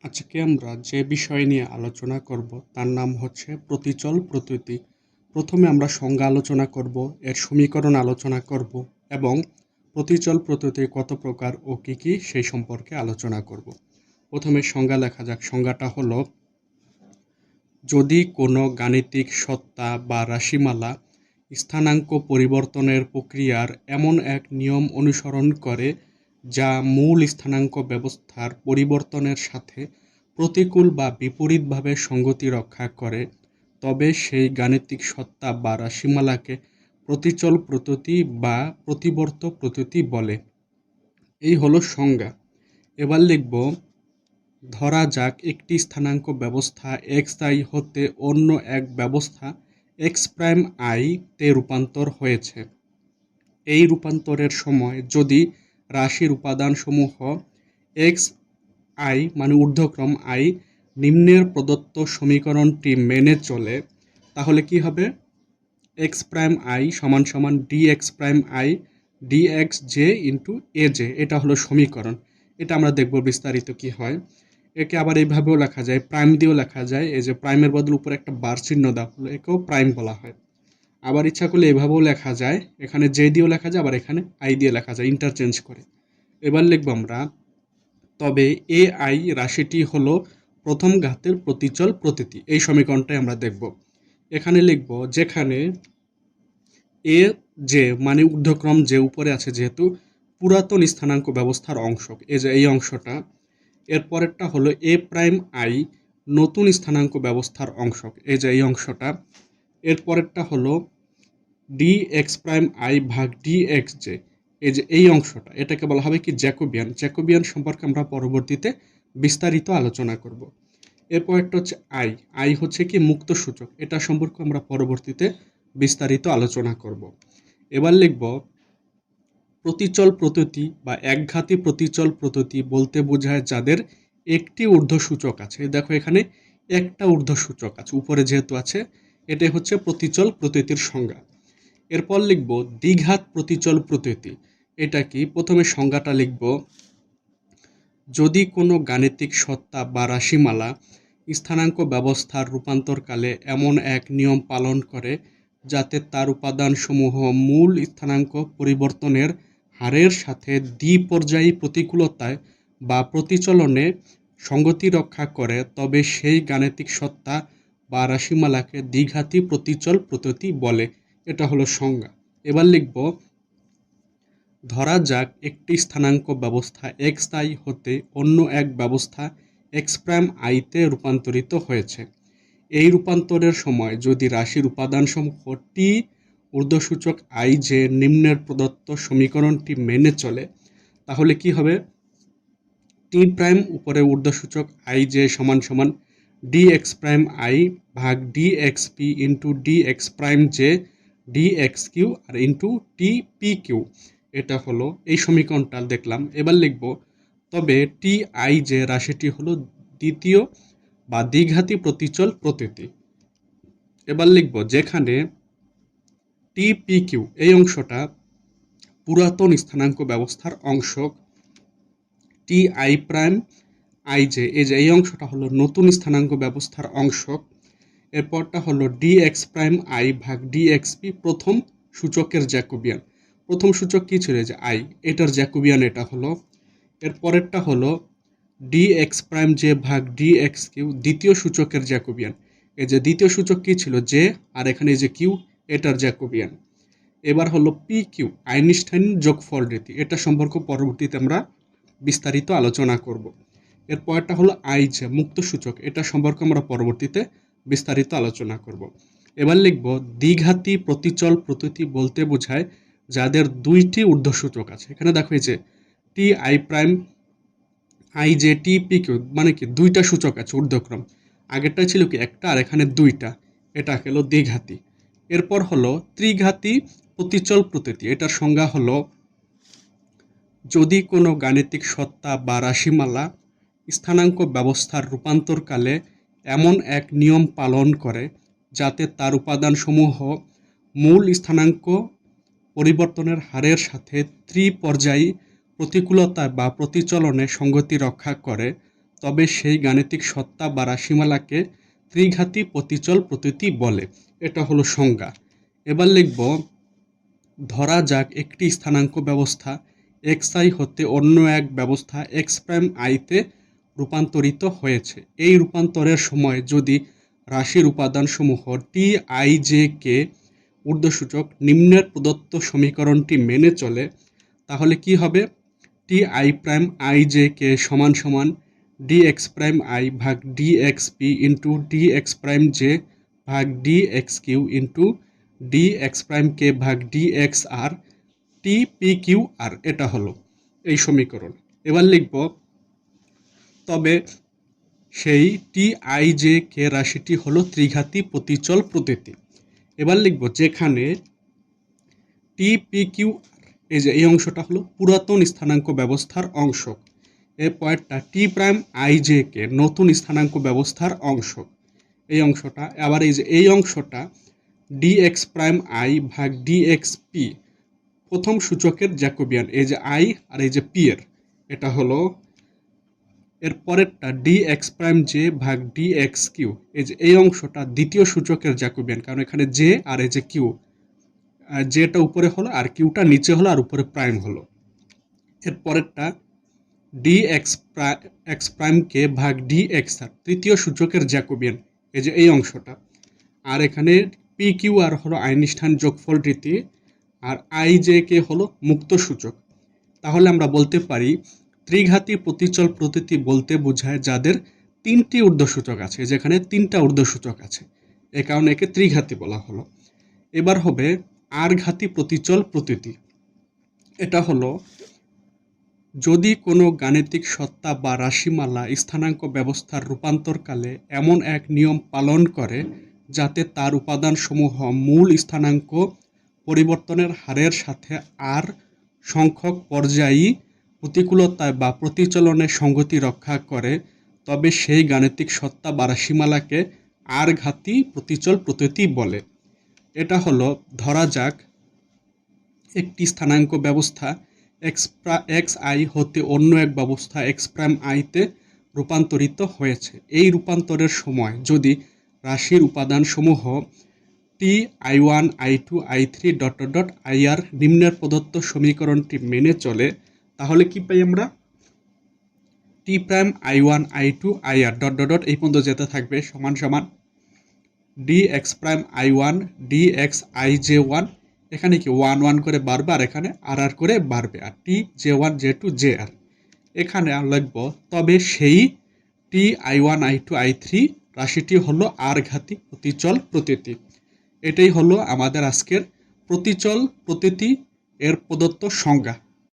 আজকে আমরা যে বিষয় নিয়ে আলোচনা করব তার নাম হচ্ছে প্রতিচল প্রতীতি। প্রথমে আমরা সংজ্ঞা আলোচনা করব, এর সমীকরণ আলোচনা করব এবং প্রতিচল প্রতীতি কত প্রকার ও কী কী সেই সম্পর্কে আলোচনা করব। প্রথমে সংজ্ঞা লেখা যাক। সংজ্ঞাটা হলো, যদি কোনো গাণিতিক সত্তা বা রাশিমালা স্থানাঙ্ক পরিবর্তনের প্রক্রিয়ার এমন এক নিয়ম অনুসরণ করে যা মূল স্থানাঙ্ক ব্যবস্থার পরিবর্তনের সাথে প্রতিকূল বা বিপরীতভাবে সঙ্গতি রক্ষা করে, তবে সেই গাণিতিক সত্তা বা রাশিমালাকে প্রতিচল প্রতীতি বা প্রতিবর্ত প্রতীতি বলে। এই হলো সংজ্ঞা। এবার লিখব, ধরা যাক একটি স্থানাঙ্ক ব্যবস্থা এক্স আই হতে অন্য এক ব্যবস্থা এক্স প্রাইম আই তে রূপান্তর হয়েছে। এই রূপান্তরের সময় যদি রাশির উপাদানসমূহ এক্স আই মানে ঊর্ধ্বক্রম আই নিম্নের প্রদত্ত সমীকরণটি মেনে চলে, তাহলে কি হবে? এক্স প্রাইম আই সমান সমান D X prime I D x J into A J, এটা হলো সমীকরণ। এটা আমরা দেখব বিস্তারিত কি হয়। একে আবার এইভাবেও লেখা যায়, প্রাইম দিয়েও লেখা যায়। এই যে প্রাইমের বদলে উপরে একটা বার চিহ্ন দেওয়া হলো, একেও প্রাইম বলা হয়। আবার ইচ্ছা করলে এভাবেও লেখা যায়, এখানে জে দিয়েও লেখা যায়, আবার এখানে আই দিয়ে লেখা যায়, ইন্টারচেঞ্জ করে। এবার লিখব আমরা, তবে এ আই রাশিটি হলো প্রথম ঘাতের প্রতিচল প্রতীতি। এই সমীকরণটাই আমরা দেখব। এখানে লিখব, যেখানে এ যে মানে ঊর্ধ্বক্রম যে উপরে আছে, যেহেতু পুরাতন স্থানাঙ্ক ব্যবস্থার অংশ, এই যে এই অংশটা। এর পরেরটা হলো এ প্রাইম আই নতুন স্থানাঙ্ক ব্যবস্থার অংশ, এই যে এই অংশটা। এর পরেরটা হলো ডি এক্স প্রাইম আই ভাগ ডি এক্স জে, এই যে এই অংশটা, এটাকে বলা হবে কি জ্যাকোবিয়ান। জ্যাকোবিয়ান সম্পর্কে আমরা পরবর্তীতে বিস্তারিত আলোচনা করব। এরপর একটা হচ্ছে আই। আই হচ্ছে কি মুক্ত সূচক, এটা সম্পর্কে আমরা পরবর্তীতে বিস্তারিত আলোচনা করব। এবার লিখব, প্রতিচল প্রতীতি বা একঘাতী প্রতিচল প্রতীতি বলতে বোঝায় যাদের একটি ঊর্ধ্বসূচক আছে। দেখো এখানে একটা ঊর্ধ্বসূচক আছে, উপরে যেহেতু আছে, এটাই হচ্ছে প্রতিচল প্রতীতির সংজ্ঞা। এরপর লিখব দ্বিঘাত প্রতিচল প্রতীতি। এটা কি? প্রথমে সংজ্ঞাটা লিখব, যদি কোনো গাণিতিক সত্তা বা রাশিমালা স্থানাঙ্ক ব্যবস্থার রূপান্তরকালে এমন এক নিয়ম পালন করে যাতে তার উপাদানসমূহ মূল স্থানাঙ্ক পরিবর্তনের হারের সাথে দ্বিপর্যায়ী প্রতিকূলতায় বা প্রতিচলনে সঙ্গতি রক্ষা করে, তবে সেই গাণিতিক সত্তা বা রাশিমালাকে দ্বিঘাতী প্রতিচল প্রতীতি বলে। এটা হলো সংজ্ঞা। এবার লিখব, ধরা যাক একটি স্থানাঙ্ক ব্যবস্থা এক্স আই হতে অন্য এক ব্যবস্থা এক্স প্রাইম আইতে রূপান্তরিত হয়েছে। এই রূপান্তরের সময় যদি রাশির উপাদানসমূহ টি ঊর্ধ্বসূচক আই যে নিম্নের প্রদত্ত সমীকরণটি মেনে চলে, তাহলে কি হবে? টি প্রাইম উপরে ঊর্ধ্বসূচক আই যে সমান সমান ডি এক্স প্রাইম আই ভাগ D X P into D X prime J D X Q R into T P Q. এটা হলো এই সমীকরণটা দেখলাম। এবার লিখব, তবে টি আই যে রাশিটি হলো দ্বিতীয় বা দ্বিঘাতী প্রতিচল প্রতীতি। এবার লিখব, যেখানে টি পি কিউ এই অংশটা পুরাতন স্থানাঙ্ক ব্যবস্থার অংশ, টি আই প্রাইম আই যে এই যে এই অংশটা হলো নতুন স্থানাঙ্ক ব্যবস্থার অংশ। এরপরটা হলো ডি এক্স প্রাইম আই ভাগ ডি এক্স পি প্রথম সূচকের জ্যাকোবিয়ান। প্রথম সূচক কি ছিল? যে আই, এটার জ্যাকোবিয়ান এটা হলো। এর পরেরটা হলো ডি এক্স প্রাইম জে ভাগ ডি এক্স কিউ দ্বিতীয় সূচকের জ্যাকোবিয়ান। এই যে দ্বিতীয় সূচক কি ছিল? জে, আর এখানে এই যে কিউ, এটার জ্যাকোবিয়ান। এবার হলো পি কিউ আইনস্টাইন যোগফল রীতি, এটা সম্পর্কে পরবর্তীতে আমরা বিস্তারিত আলোচনা করব। এরপরটা হলো আই যে মুক্ত সূচক, এটা সম্পর্কে আমরা পরবর্তীতে বিস্তারিত আলোচনা করব। এবার লিখব, দ্বিঘাতী প্রতিচল প্রতীতি বলতে বোঝায় যাদের দুইটি ঊর্ধ্বসূচক আছে। এখানে দেখো এই যে টি আই প্রাইম আই যে টি পি কিউ মানে কি দুইটা সূচক আছে ঊর্ধ্বক্রম। আগেরটা ছিল কি একটা, আর এখানে দুইটা, এটা হলো দ্বিঘাতী। এরপর হলো ত্রিঘাতী প্রতিচল প্রতীতি। এটার সংজ্ঞা হলো, যদি কোনো গাণিতিক সত্তা বা রাশিমালা স্থানাঙ্ক ব্যবস্থার রূপান্তরকালে এমন এক নিয়ম পালন করে যাতে তার উপাদানসমূহ মূল স্থানাঙ্ক পরিবর্তনের হারের সাথে ত্রিপর্যায়ী প্রতিকূলতা বা প্রতিচলনে সঙ্গতি রক্ষা করে, তবে সেই গাণিতিক সত্তা বা রাশিমালাকে ত্রিঘাতী প্রতিচল প্রতীতি বলে। এটা হলো সংজ্ঞা। এবার লিখব, ধরা যাক একটি স্থানাঙ্ক ব্যবস্থা xi হতে অন্য এক ব্যবস্থা x'(i)তে রূপান্তরিত হয়েছে। এই রূপান্তরের সময় যদি রাশির উপাদানসমূহ টি, আই, জে, কে ঊর্ধ্বসূচক নিম্নের প্রদত্ত সমীকরণটি মেনে চলে, তাহলে কি হবে? T I prime I J K সমান সমান dx প্রাইম আই ভাগ dxp into dx prime J ভাগ dxq ইন্টু dx প্রাইম কে ভাগ dxr টি পি কিউ আর। এটা হলো এই সমীকরণ। এবার লিখব, তবে সেই টি আই জে কে রাশিটি হলো ত্রিঘাতী প্রতিচল প্রতীতি। এবার লিখব, যেখানে টি পি কিউ এই যে এই অংশটা হলো পুরাতন স্থানাঙ্ক ব্যবস্থার অংশ, এই পয়েন্টটা টি প্রাইম আই জে কে নতুন স্থানাঙ্ক ব্যবস্থার অংশ, এই অংশটা। আবার এই যে এই অংশটা ডিএক্স প্রাইম আই ভাগ ডিএক্স পি প্রথম সূচকের জ্যাকোবিয়ান, এই যে আই আর এই যে পি এর, এটা হলো। এর পরেরটা ডিএক্স প্রাইম জে ভাগ ডিএক্স কিউ, এই যে এই অংশটা দ্বিতীয় সূচকের জ্যাকোবিয়ান, কারণ এখানে জে আর এই যে কিউ, জেটা উপরে হলো আর কিউটা নিচে হলো আর উপরে প্রাইম হলো। এর পরেরটা এক্স প্রাইম কে ভাগ ডিএক্স আর তৃতীয় সূচকের জ্যাকোবিয়ান, এই যে এই অংশটা। আর এখানে পি কিউ আর হলো আইনস্টাইন যোগফল রীতি, আর আই জে কে হলো মুক্ত সূচক। তাহলে আমরা বলতে পারি ত্রিঘাতী প্রতিচল প্রতীতি বলতে বোঝায় যাদের তিনটি ঊর্ধ্বসূচক আছে, যেখানে তিনটা ঊর্ধ্বসূচক আছে, এ কারণে একে ত্রিঘাতী বলা হলো। এবার হবে আর ঘাতী প্রতিচল প্রতীতি। এটা হলো যদি কোনো গাণিতিক সত্তা বা রাশিমালা স্থানাঙ্ক ব্যবস্থার রূপান্তরকালে এমন এক নিয়ম পালন করে যাতে তার উপাদানসমূহ মূল স্থানাঙ্ক পরিবর্তনের হারের সাথে আর সংখ্যক পর্যায়ী প্রতিকূলতায় বা প্রতিচলনের সঙ্গতি রক্ষা করে, তবে সেই গাণিতিক সত্তা বা রাশিমালাকে আর ঘাতী প্রতিচল প্রতীতি বলে। এটা হলো, ধরা যাক একটি স্থানাঙ্ক ব্যবস্থা এক্স আই হতে অন্য এক ব্যবস্থা এক্স প্রাইম আইতে রূপান্তরিত হয়েছে। এই রূপান্তরের সময় যদি রাশির উপাদানসমূহ T I one I two I three dot dot I R নিম্নের প্রদত্ত সমীকরণটি মেনে চলে, তাহলে কি পাই আমরা? T prime I one I two I R dot dot এই পর্যন্ত যেতে থাকবে সমান সমান D X prime I one D X I J one, এখানে কি ওয়ান ওয়ান করে বাড়বে আর এখানে আর আর করে বাড়বে, আর T J one J two J R. এখানে লিখব, তবে সেই T I one I two I three রাশিটি হলো আর ঘাতী প্রতিচল প্রতীতি। এটাই হলো আমাদের আজকের প্রতিচল প্রতীতি এর প্রদত্ত সংজ্ঞা।